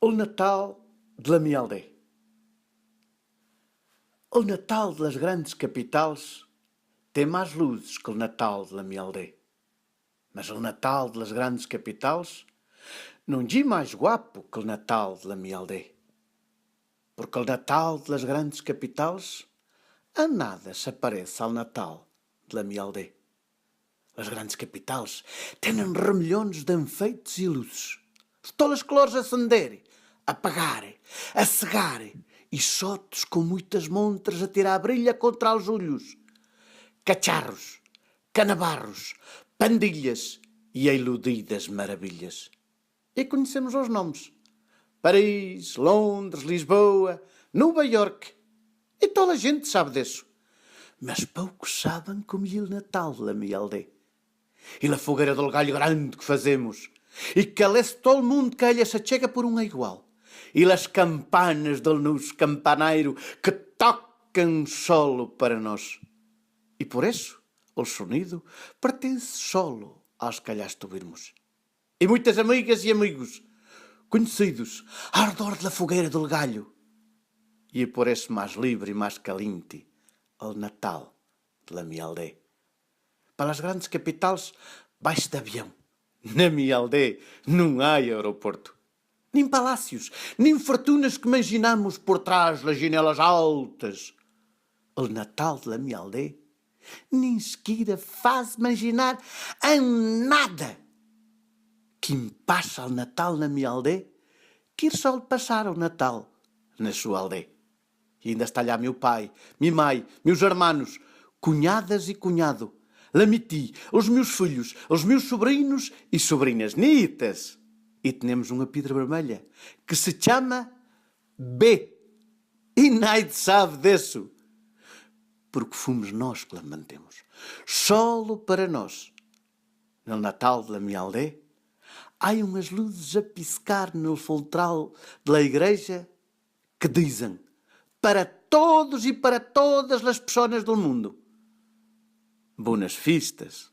O Natal de la minha aldeia. O Natal das grandes capitales tem mais luzes que o Natal de la minha aldeia. Mas o Natal das grandes capitales não é mais guapo que o Natal de la minha aldeia. Porque o Natal das grandes capitales a nada se parece ao Natal de la minha aldeia. As grandes capitales têm remilhões de enfeites e luzes. Estão as cores a acenderem, a apagarem, a cegarem, e sotos com muitas montras a tirar a brilha contra os olhos. Cacharros, canabarros, pandilhas e iludidas maravilhas. E conhecemos os nomes. Paris, Londres, Lisboa, Nova York. E toda a gente sabe disso. Mas poucos sabem como é o Natal da minha aldeia. E a fogueira do galho grande que fazemos. E que alesse todo mundo que ela se chega por um igual. E as campanas do nosso campaneiro que tocam solo para nós. E por isso, o sonido pertence solo aos que allá estuvimos. E muitas amigas e amigos, conhecidos, ao redor da fogueira do galho. E é por isso mais livre e mais caliente o Natal da minha aldeia. Para as grandes capitales, vais de avião. Na minha aldeia não há aeroporto. Nem palácios, nem fortunas que imaginamos por trás das janelas altas. O Natal da minha aldeia nem sequer faz imaginar em nada. Quem passa o Natal na minha aldeia quer só passar o Natal na sua aldeia. E ainda está lá meu pai, minha mãe, meus hermanos, cunhadas e cunhado, Lamiti, os meus filhos, os meus sobrinhos e sobrinhas nitas. E temos uma pedra vermelha que se chama B. E nadie sabe disso. Porque fomos nós que la mantemos. Solo para nós. No Natal da minha aldeia, há umas luzes a piscar no foltral da igreja que dizem para todos e para todas as pessoas do mundo. Boas festas.